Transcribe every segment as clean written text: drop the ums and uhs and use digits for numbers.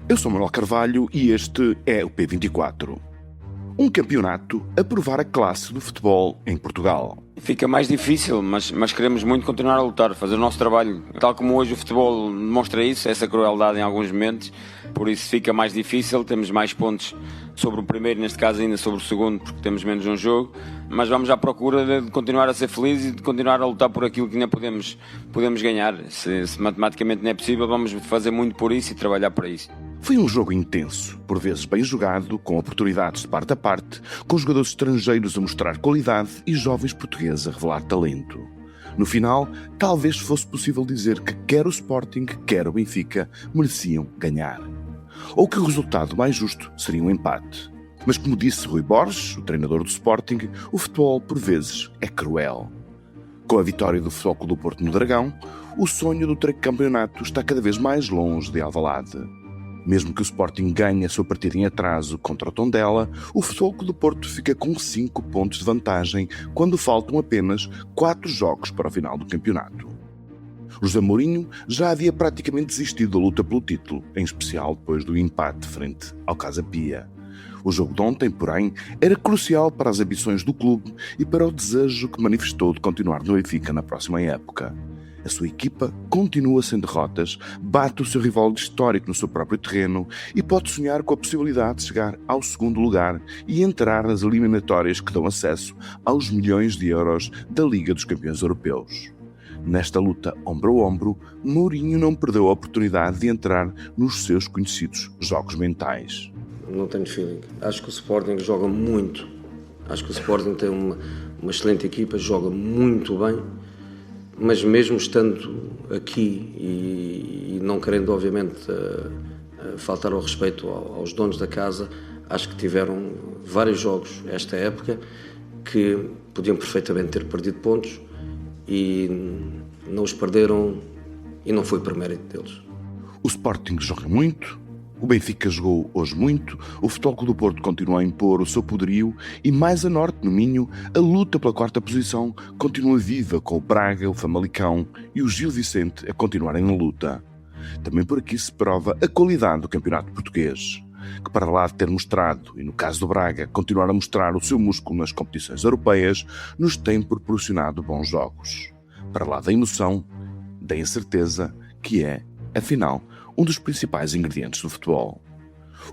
Eu sou Manuel Carvalho e este é o P24. Um campeonato a provar a classe do futebol em Portugal. Fica mais difícil, mas queremos muito continuar a lutar, fazer o nosso trabalho. Tal como hoje o futebol demonstra isso, essa crueldade em alguns momentos, por isso fica mais difícil, temos mais pontos sobre o primeiro, neste caso ainda sobre o segundo, porque temos menos um jogo, mas vamos à procura de continuar a ser felizes e de continuar a lutar por aquilo que ainda podemos ganhar. Se matematicamente não é possível, vamos fazer muito por isso e trabalhar para isso. Foi um jogo intenso, por vezes bem jogado, com oportunidades de parte a parte, com jogadores estrangeiros a mostrar qualidade e jovens portugueses a revelar talento. No final, talvez fosse possível dizer que quer o Sporting, quer o Benfica mereciam ganhar. Ou que o resultado mais justo seria um empate. Mas como disse Rui Borges, o treinador do Sporting, o futebol, por vezes, é cruel. Com a vitória do Futebol Clube do Porto no Dragão, o sonho do tricampeonato está cada vez mais longe de Alvalade. Mesmo que o Sporting ganhe a sua partida em atraso contra o Tondela, o Futebol Clube do Porto fica com 5 pontos de vantagem quando faltam apenas 4 jogos para o final do campeonato. José Mourinho já havia praticamente desistido da luta pelo título, em especial depois do empate frente ao Casa Pia. O jogo de ontem, porém, era crucial para as ambições do clube e para o desejo que manifestou de continuar no Benfica na próxima época. A sua equipa continua sem derrotas, bate o seu rival histórico no seu próprio terreno e pode sonhar com a possibilidade de chegar ao segundo lugar e entrar nas eliminatórias que dão acesso aos milhões de euros da Liga dos Campeões Europeus. Nesta luta ombro a ombro, Mourinho não perdeu a oportunidade de entrar nos seus conhecidos jogos mentais. Não tenho feeling. Acho que o Sporting joga muito. Acho que o Sporting tem uma excelente equipa, joga muito bem. Mas mesmo estando aqui e não querendo, obviamente, faltar ao respeito aos donos da casa, acho que tiveram vários jogos esta época que podiam perfeitamente ter perdido pontos e não os perderam e não foi por mérito deles. O Sporting joga muito, o Benfica jogou hoje muito, o Futebol Clube do Porto continua a impor o seu poderio e mais a norte, no Minho, a luta pela quarta posição continua viva com o Braga, o Famalicão e o Gil Vicente a continuarem na luta. Também por aqui se prova a qualidade do campeonato português, que para lá de ter mostrado, e no caso do Braga, continuar a mostrar o seu músculo nas competições europeias, nos tem proporcionado bons jogos. Para lá da emoção, da incerteza, que é, afinal, um dos principais ingredientes do futebol.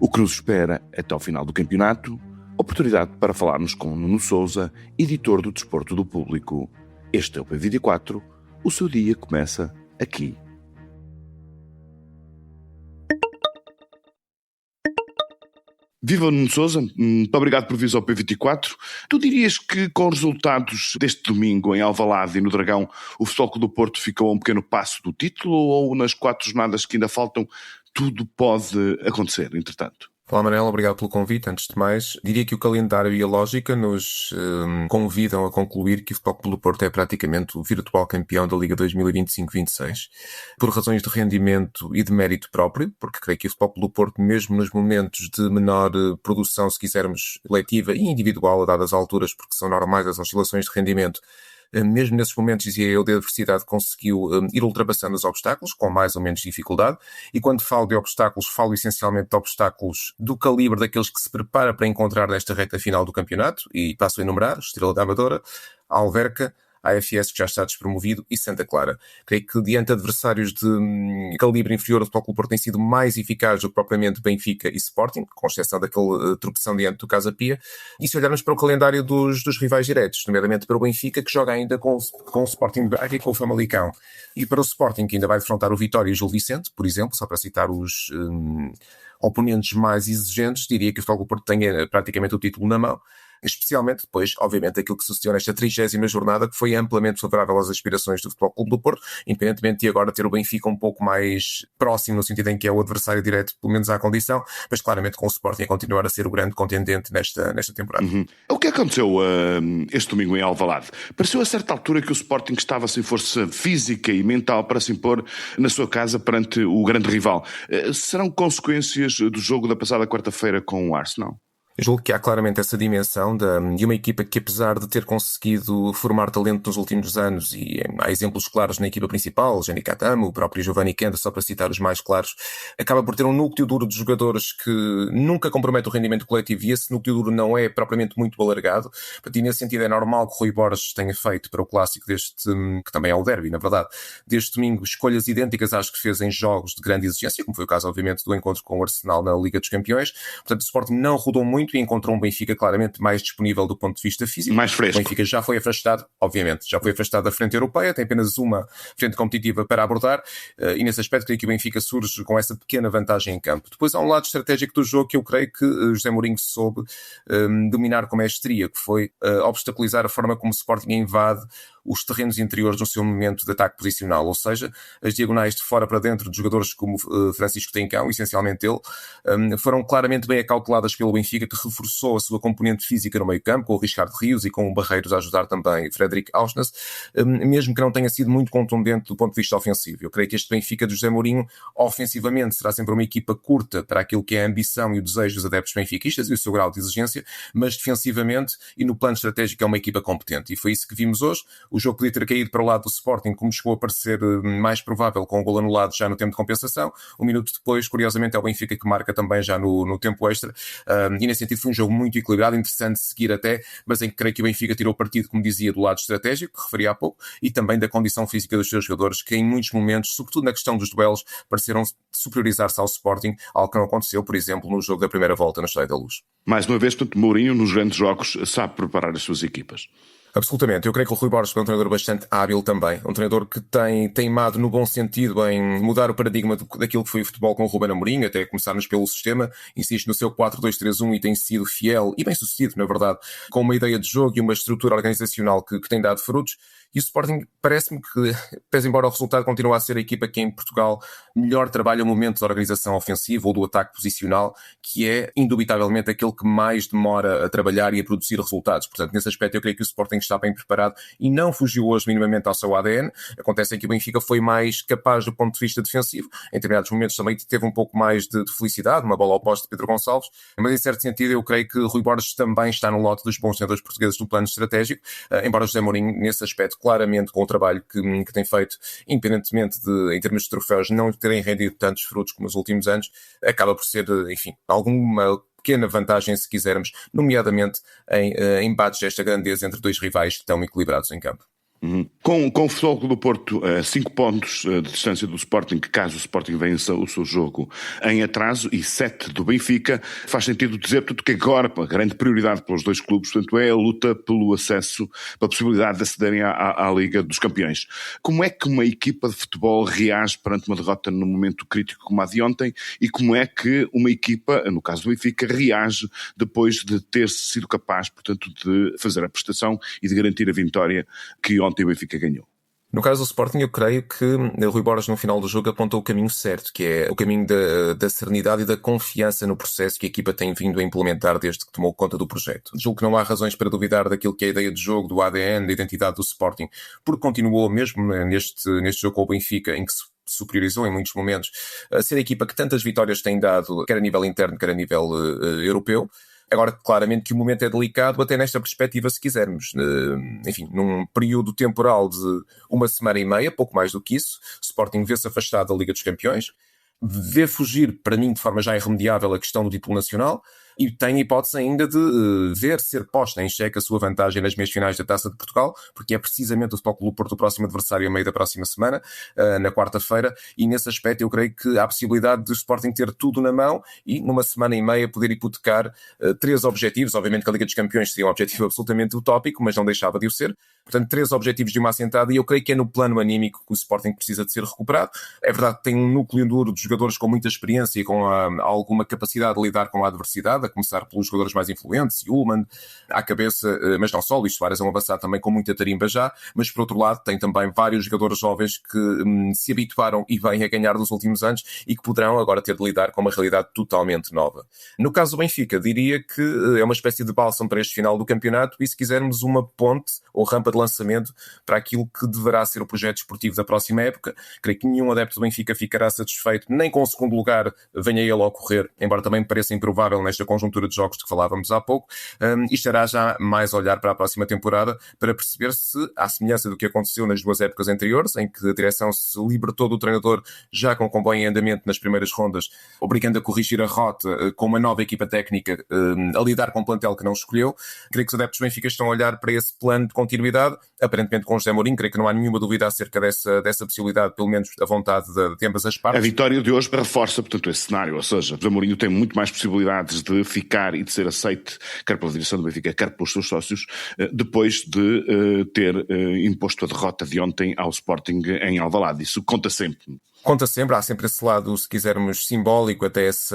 O que nos espera até ao final do campeonato, oportunidade para falarmos com Nuno Sousa, editor do Desporto do Público. Este é o P24, o seu dia começa aqui. Viva Nuno Sousa, muito obrigado por vir ao P24. Tu dirias que com os resultados deste domingo em Alvalade e no Dragão, o Futebol Clube do Porto ficou a um pequeno passo do título ou nas 4 jornadas que ainda faltam tudo pode acontecer, entretanto? Olá Manuel, obrigado pelo convite. Antes de mais, diria que o calendário e a lógica nos convidam a concluir que o Futebol Clube do Porto é praticamente o virtual campeão da Liga 2025-26, por razões de rendimento e de mérito próprio, porque creio que o Futebol Clube do Porto, mesmo nos momentos de menor produção, se quisermos, coletiva e individual, dadas as alturas, porque são normais as oscilações de rendimento, mesmo nesses momentos, dizia eu, de adversidade, conseguiu ir ultrapassando os obstáculos, com mais ou menos dificuldade, e quando falo de obstáculos, falo essencialmente de obstáculos do calibre daqueles que se prepara para encontrar nesta reta final do campeonato, e passo a enumerar: Estrela da Amadora, Alverca, AFS, que já está despromovido, e Santa Clara. Creio que diante de adversários de calibre inferior, o Futebol Clube do Porto tem sido mais eficaz do que propriamente Benfica e Sporting, com exceção daquele tropeção diante do Casa Pia. E se olharmos para o calendário dos rivais diretos, nomeadamente para o Benfica, que joga ainda com o Sporting de Braga e com o Famalicão, e para o Sporting, que ainda vai defrontar o Vitória e o Gil Vicente, por exemplo, só para citar os oponentes mais exigentes, diria que o Futebol Clube do Porto tenha praticamente o título na mão. Especialmente depois, obviamente, aquilo que sucedeu nesta 30ª jornada, que foi amplamente favorável às aspirações do Futebol Clube do Porto, independentemente de agora ter o Benfica um pouco mais próximo, no sentido em que é o adversário direto, pelo menos à condição, mas claramente com o Sporting a continuar a ser o grande contendente nesta temporada. O que aconteceu este domingo em Alvalade? Pareceu a certa altura que o Sporting estava sem força física e mental para se impor na sua casa perante o grande rival. Serão consequências do jogo da passada quarta-feira com o Arsenal? Eu julgo que há claramente essa dimensão de uma equipa que, apesar de ter conseguido formar talento nos últimos anos, e há exemplos claros na equipa principal, Jenny Katamo, o próprio Giovanni Kenda, só para citar os mais claros, acaba por ter um núcleo duro de jogadores que nunca compromete o rendimento coletivo, e esse núcleo duro não é propriamente muito alargado. Portanto, e nesse sentido é normal que o Rui Borges tenha feito para o clássico que também é o derby, na verdade, deste domingo, escolhas idênticas às que fez em jogos de grande exigência, como foi o caso, obviamente, do encontro com o Arsenal na Liga dos Campeões. Portanto, o Sporting não rodou muito e encontrou um Benfica claramente mais disponível do ponto de vista físico. Mais fresco. O Benfica já foi afastado, obviamente, da frente europeia, tem apenas uma frente competitiva para abordar, e nesse aspecto creio que o Benfica surge com essa pequena vantagem em campo. Depois há um lado estratégico do jogo que eu creio que José Mourinho soube dominar com mestria, que foi obstaculizar a forma como o Sporting invade os terrenos interiores no seu momento de ataque posicional, ou seja, as diagonais de fora para dentro de jogadores como Francisco Trincão, essencialmente ele, foram claramente bem acauteladas pelo Benfica, que reforçou a sua componente física no meio campo, com o Ricardo Rios e com o Barreiros a ajudar também Frederic Auschnes, mesmo que não tenha sido muito contundente do ponto de vista ofensivo. Eu creio que este Benfica de José Mourinho, ofensivamente, será sempre uma equipa curta para aquilo que é a ambição e o desejo dos adeptos benfiquistas e o seu grau de exigência, mas defensivamente e no plano estratégico é uma equipa competente. E foi isso que vimos hoje. O jogo podia ter caído para o lado do Sporting, como chegou a parecer mais provável, com o gol anulado já no tempo de compensação. Um minuto depois, curiosamente, é o Benfica que marca também já no tempo extra. E nesse sentido foi um jogo muito equilibrado, interessante de seguir até, mas em que creio que o Benfica tirou partido, como dizia, do lado estratégico, que referi há pouco, e também da condição física dos seus jogadores, que em muitos momentos, sobretudo na questão dos duelos, pareceram superiorizar-se ao Sporting, algo que não aconteceu, por exemplo, no jogo da primeira volta no Estádio da Luz. Mais uma vez, portanto, Mourinho, nos grandes jogos, sabe preparar as suas equipas. Absolutamente. Eu creio que o Rui Borges é um treinador bastante hábil também. Um treinador que tem teimado no bom sentido em mudar o paradigma daquilo que foi o futebol com o Ruben Amorim, até começarmos pelo sistema. Insiste no seu 4-2-3-1 e tem sido fiel e bem sucedido, na verdade, com uma ideia de jogo e uma estrutura organizacional que tem dado frutos. E o Sporting parece-me que, pese embora o resultado continue a ser a equipa que em Portugal melhor trabalha o momento da organização ofensiva ou do ataque posicional, que é indubitavelmente aquele que mais demora a trabalhar e a produzir resultados. Portanto, nesse aspecto eu creio que o Sporting está bem preparado e não fugiu hoje minimamente ao seu ADN. Acontece é que o Benfica foi mais capaz do ponto de vista defensivo. Em determinados momentos também teve um pouco mais de felicidade, uma bola ao poste de Pedro Gonçalves, mas em certo sentido eu creio que Rui Borges também está no lote dos bons treinadores portugueses no plano estratégico, embora José Mourinho, nesse aspecto, claramente com o trabalho que tem feito, independentemente de, em termos de troféus, não terem rendido tantos frutos como nos últimos anos, acaba por ser, enfim, alguma pequena vantagem, se quisermos, nomeadamente em embates desta grandeza entre dois rivais que estão equilibrados em campo. Uhum. Com o Futebol Clube do Porto a 5 pontos de distância do Sporting, que caso o Sporting vença o seu jogo em atraso, e 7 do Benfica, faz sentido dizer tudo que agora a grande prioridade pelos dois clubes, portanto, é a luta pelo acesso, pela possibilidade de acederem à Liga dos Campeões. Como é que uma equipa de futebol reage perante uma derrota num momento crítico como a de ontem, e como é que uma equipa, no caso do Benfica, reage depois de ter sido capaz, portanto, de fazer a prestação e de garantir a vitória que ontem o Benfica ganhou? No caso do Sporting, eu creio que o Rui Borges no final do jogo apontou o caminho certo, que é o caminho da serenidade e da confiança no processo que a equipa tem vindo a implementar desde que tomou conta do projeto. Julgo que não há razões para duvidar daquilo que é a ideia de jogo, do ADN, da identidade do Sporting, porque continuou mesmo neste jogo com o Benfica, em que se superiorizou em muitos momentos, a ser a equipa que tantas vitórias tem dado, quer a nível interno, quer a nível europeu. Agora, claramente que o momento é delicado, até nesta perspectiva, se quisermos. Enfim, num período temporal de 1 semana e meia, pouco mais do que isso, o Sporting vê-se afastado da Liga dos Campeões, vê fugir, para mim, de forma já irremediável, a questão do título nacional, e tem a hipótese ainda de ver ser posta em xeque a sua vantagem nas meias finais da Taça de Portugal, porque é precisamente o Futebol Clube do Porto o próximo adversário a meio da próxima semana, na quarta-feira, e nesse aspecto eu creio que há a possibilidade de o Sporting ter tudo na mão e numa semana e meia poder hipotecar 3 objetivos. Obviamente que a Liga dos Campeões seria um objetivo absolutamente utópico, mas não deixava de o ser. Portanto, 3 objetivos de uma assentada, e eu creio que é no plano anímico que o Sporting precisa de ser recuperado. É verdade que tem um núcleo duro de jogadores com muita experiência e com alguma capacidade de lidar com a adversidade, a começar pelos jogadores mais influentes, Ullmann, à cabeça, mas não só, Luís Soares é um avançado também com muita tarimba já, mas por outro lado tem também vários jogadores jovens que se habituaram e vêm a ganhar nos últimos anos e que poderão agora ter de lidar com uma realidade totalmente nova. No caso do Benfica, diria que é uma espécie de bálsamo para este final do campeonato e, se quisermos, uma ponte ou rampa de de lançamento para aquilo que deverá ser o projeto esportivo da próxima época. Creio que nenhum adepto do Benfica ficará satisfeito nem com o segundo lugar, venha ele a ocorrer, embora também me pareça improvável nesta conjuntura de jogos de que falávamos há pouco, e estará já mais a olhar para a próxima temporada para perceber se, à semelhança do que aconteceu nas 2 épocas anteriores, em que a direção se libertou do treinador já com comboio em andamento nas primeiras rondas, obrigando a corrigir a rota com uma nova equipa técnica a lidar com um plantel que não escolheu. Creio que os adeptos do Benfica estão a olhar para esse plano de continuidade, aparentemente com o José Mourinho. Creio que não há nenhuma dúvida acerca dessa possibilidade, pelo menos a vontade de ambas as partes. A vitória de hoje reforça, portanto, esse cenário, ou seja, José Mourinho tem muito mais possibilidades de ficar e de ser aceite, quer pela direção do Benfica, quer pelos seus sócios, depois de ter imposto a derrota de ontem ao Sporting em Alvalade. Isso conta sempre. Conta sempre, há sempre esse lado, se quisermos, simbólico, até esse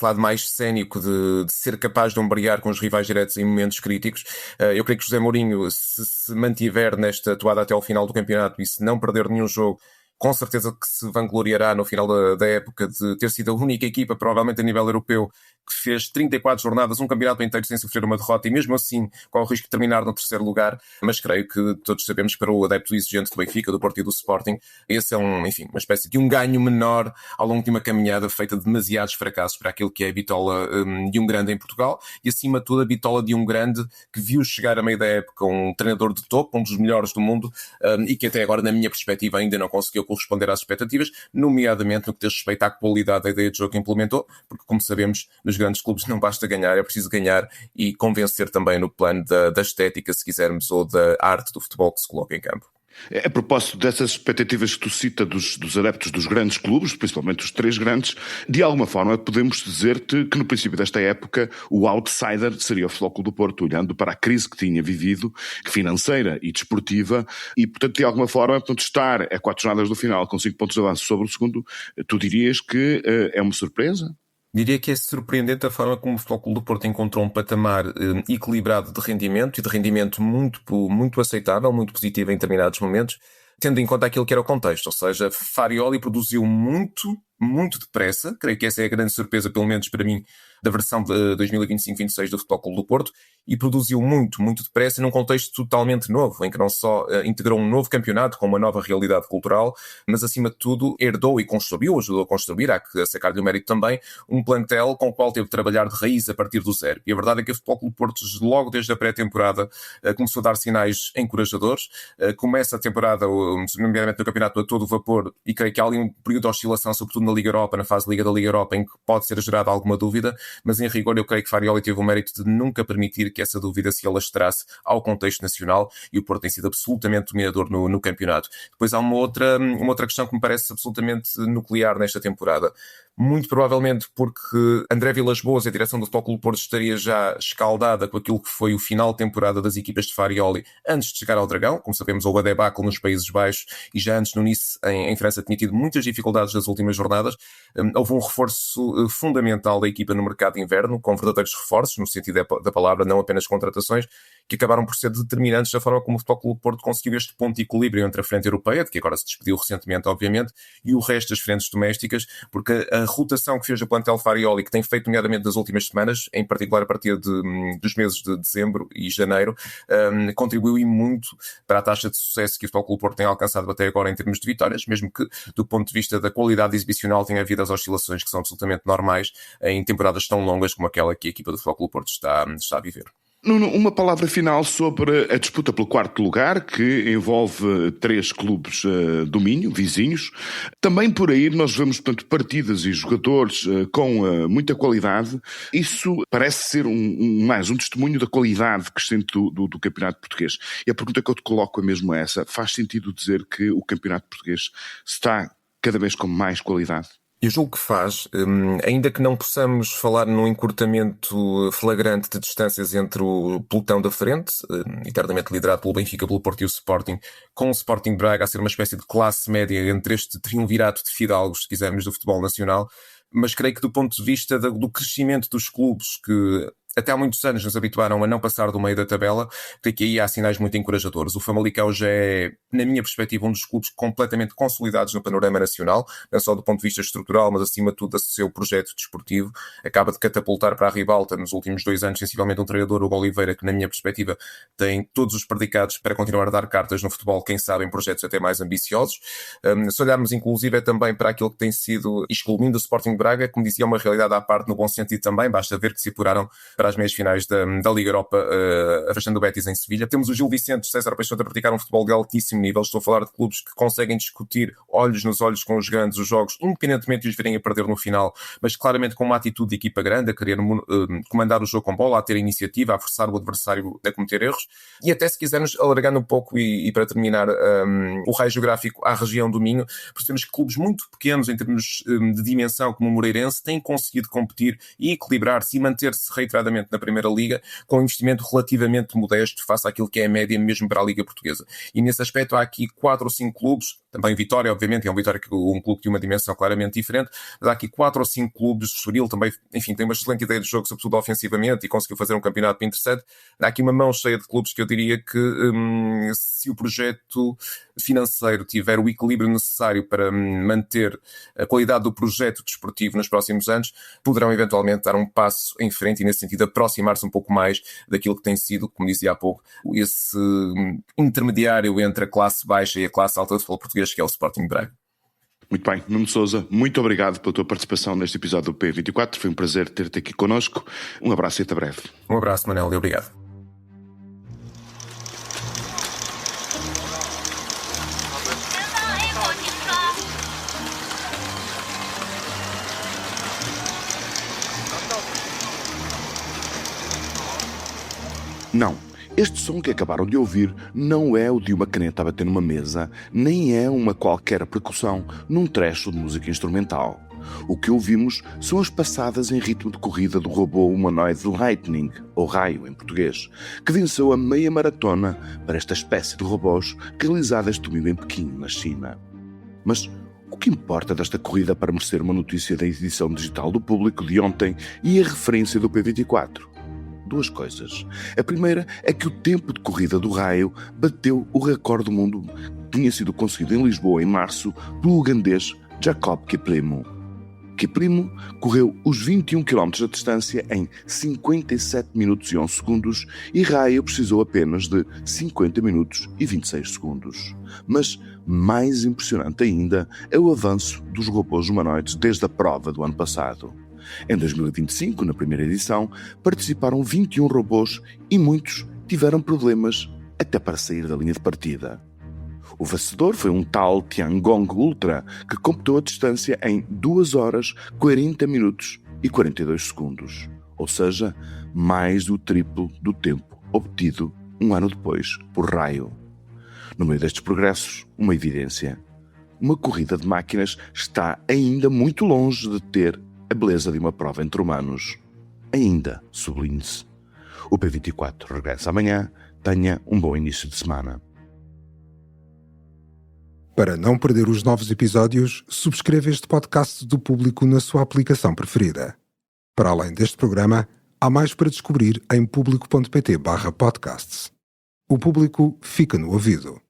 lado mais cénico de ser capaz de ombrear com os rivais diretos em momentos críticos. Eu creio que José Mourinho, se mantiver nesta toada até ao final do campeonato e se não perder nenhum jogo, com certeza que se vangloriará no final da época de ter sido a única equipa, provavelmente a nível europeu, que fez 34 jornadas, um campeonato inteiro sem sofrer uma derrota e mesmo assim com o risco de terminar no terceiro lugar. Mas creio que todos sabemos que para o adepto exigente do Benfica, do Porto e do Sporting, esse é uma espécie de um ganho menor ao longo de uma caminhada feita de demasiados fracassos para aquilo que é a bitola de um grande em Portugal e acima de tudo a bitola de um grande que viu chegar a meio da época um treinador de topo, um dos melhores do mundo e que até agora, na minha perspectiva, ainda não conseguiu corresponder às expectativas, nomeadamente no que diz respeito à qualidade da ideia de jogo que implementou, porque como sabemos, nos grandes clubes não basta ganhar, é preciso ganhar e convencer também no plano da estética, se quisermos, ou da arte do futebol que se coloca em campo. A propósito dessas expectativas que tu cita dos adeptos dos grandes clubes, principalmente os 3 grandes, de alguma forma podemos dizer-te que no princípio desta época o outsider seria o Flóculo do Porto, olhando para a crise que tinha vivido, financeira e desportiva, e portanto de alguma forma estar a 4 jornadas do final com 5 pontos de avanço sobre o segundo, tu dirias que é uma surpresa? Diria que é surpreendente a forma como o Futebol Clube do Porto encontrou um patamar equilibrado de rendimento e de rendimento muito aceitável, muito positivo em determinados momentos, tendo em conta aquilo que era o contexto. Ou seja, Farioli produziu muito depressa, creio que essa é a grande surpresa, pelo menos para mim, da versão de 2025-26 do Futebol Clube do Porto, e produziu muito depressa num contexto totalmente novo, em que não só integrou um novo campeonato com uma nova realidade cultural, mas acima de tudo herdou e construiu, ajudou a construir, há que sacar-lhe o mérito também, um plantel com o qual teve de trabalhar de raiz a partir do zero. E a verdade é que o Futebol Clube do Porto, logo desde a pré-temporada, começou a dar sinais encorajadores, começa a temporada, nomeadamente no campeonato a todo vapor, e creio que há ali um período de oscilação, sobretudo na Liga Europa, na fase Liga da Liga Europa, em que pode ser gerada alguma dúvida, mas em rigor eu creio que Farioli teve o mérito de nunca permitir que essa dúvida se alastrasse ao contexto nacional, e o Porto tem sido absolutamente dominador no campeonato. Depois há uma outra questão que me parece absolutamente nuclear nesta temporada. Muito provavelmente porque André Vilas-Boas, a direção do Futebol Clube do Porto, estaria já escaldada com aquilo que foi o final de temporada das equipas de Farioli antes de chegar ao Dragão. Como sabemos, houve a debacle nos Países Baixos e já antes no Nice, em França, tinha tido muitas dificuldades nas últimas jornadas. Houve um reforço fundamental da equipa no mercado de inverno, com verdadeiros reforços, no sentido da palavra, não apenas contratações, que acabaram por ser determinantes da forma como o Futebol Clube do Porto conseguiu este ponto de equilíbrio entre a frente europeia, de que agora se despediu recentemente, obviamente, e o resto das frentes domésticas, porque a rotação que fez o plantel Farioli, que tem feito nomeadamente nas últimas semanas, em particular a partir dos meses de dezembro e janeiro, contribuiu e muito para a taxa de sucesso que o Futebol Clube do Porto tem alcançado até agora em termos de vitórias, mesmo que do ponto de vista da qualidade exibicional tenha havido as oscilações que são absolutamente normais em temporadas tão longas como aquela que a equipa do Futebol Clube do Porto está a viver. Nuno, uma palavra final sobre a disputa pelo 4º lugar, que envolve 3 clubes do Minho, vizinhos. Também por aí nós vemos, portanto, partidas e jogadores com muita qualidade. Isso parece ser mais um testemunho da qualidade crescente do campeonato português. E a pergunta que eu te coloco é mesmo essa. Faz sentido dizer que o campeonato português está cada vez com mais qualidade? Eu julgo que faz, ainda que não possamos falar num encurtamento flagrante de distâncias entre o pelotão da frente, eternamente liderado pelo Benfica, pelo Porto e o Sporting, com o Sporting Braga a ser uma espécie de classe média entre este triunvirato de fidalgos, se quisermos, do futebol nacional, mas creio que do ponto de vista do crescimento dos clubes que até há muitos anos nos habituaram a não passar do meio da tabela, porque aí há sinais muito encorajadores. O Famalicão já é, na minha perspectiva, um dos clubes completamente consolidados no panorama nacional, não só do ponto de vista estrutural, mas acima de tudo do seu projeto desportivo. Acaba de catapultar para a ribalta nos últimos 2 anos, sensivelmente, um treinador, Hugo Oliveira, que na minha perspectiva tem todos os predicados para continuar a dar cartas no futebol, quem sabe em projetos até mais ambiciosos. Se olharmos inclusive também para aquilo que tem sido excluindo o Sporting de Braga, como dizia, uma realidade à parte no bom sentido também, basta ver que se apuraram para as meias finais da Liga Europa, afastando o Betis em Sevilha. Temos o Gil Vicente, César Peixoto a praticar um futebol de altíssimo nível. Estou a falar de clubes que conseguem discutir olhos nos olhos com os grandes os jogos, independentemente de os virem a perder no final, mas claramente com uma atitude de equipa grande, a querer comandar o jogo com bola, a ter iniciativa, a forçar o adversário a cometer erros. E até se quisermos, alargando um pouco e para terminar o raio geográfico à região do Minho, percebemos que clubes muito pequenos em termos de dimensão, como o Moreirense, têm conseguido competir e equilibrar-se e manter-se reiteradamente na Primeira Liga com um investimento relativamente modesto face àquilo que é a média mesmo para a Liga Portuguesa. E nesse aspecto há aqui 4 ou 5 clubes, também Vitória, obviamente, é um Vitória que um clube de uma dimensão claramente diferente, mas há aqui 4 ou 5 clubes, o Estoril também, enfim, tem uma excelente ideia de jogo, sobretudo ofensivamente, e conseguiu fazer um campeonato interessante. Há aqui uma mão cheia de clubes que eu diria que se o projeto financeiro tiver o equilíbrio necessário para manter a qualidade do projeto desportivo nos próximos anos, poderão eventualmente dar um passo em frente e nesse sentido aproximar-se um pouco mais daquilo que tem sido, como dizia há pouco, esse intermediário entre a classe baixa e a classe alta do futebol português, que é o Sporting de Braga. Muito bem, Nuno Sousa, muito obrigado pela tua participação neste episódio do P24. Foi um prazer ter-te aqui connosco. Um abraço e até breve. Um abraço, Manel, e obrigado. Não, este som que acabaram de ouvir não é o de uma caneta a bater numa mesa, nem é uma qualquer percussão num trecho de música instrumental. O que ouvimos são as passadas em ritmo de corrida do robô humanoide Lightning, ou Raio em português, que venceu a meia maratona para esta espécie de robôs realizada este domingo em Pequim, na China. Mas o que importa desta corrida para merecer uma notícia da edição digital do Público de ontem e a referência do P24? 2 coisas. A primeira é que o tempo de corrida do Raio bateu o recorde do mundo que tinha sido conseguido em Lisboa em março pelo ugandês Jacob Kiplimo. Kiplimo correu os 21 km da distância em 57 minutos e 11 segundos e Raio precisou apenas de 50 minutos e 26 segundos. Mas mais impressionante ainda é o avanço dos robôs humanoides desde a prova do ano passado. Em 2025, na primeira edição, participaram 21 robôs e muitos tiveram problemas até para sair da linha de partida. O vencedor foi um tal Tiangong Ultra, que completou a distância em 2 horas, 40 minutos e 42 segundos, ou seja, mais do triplo do tempo obtido um ano depois por Raio. No meio destes progressos, uma evidência. Uma corrida de máquinas está ainda muito longe de ter a beleza de uma prova entre humanos. Ainda, sublinhe-se. O P24 regressa amanhã. Tenha um bom início de semana. Para não perder os novos episódios, subscreva este podcast do Público na sua aplicação preferida. Para além deste programa, há mais para descobrir em público.pt/podcasts. O Público fica no ouvido.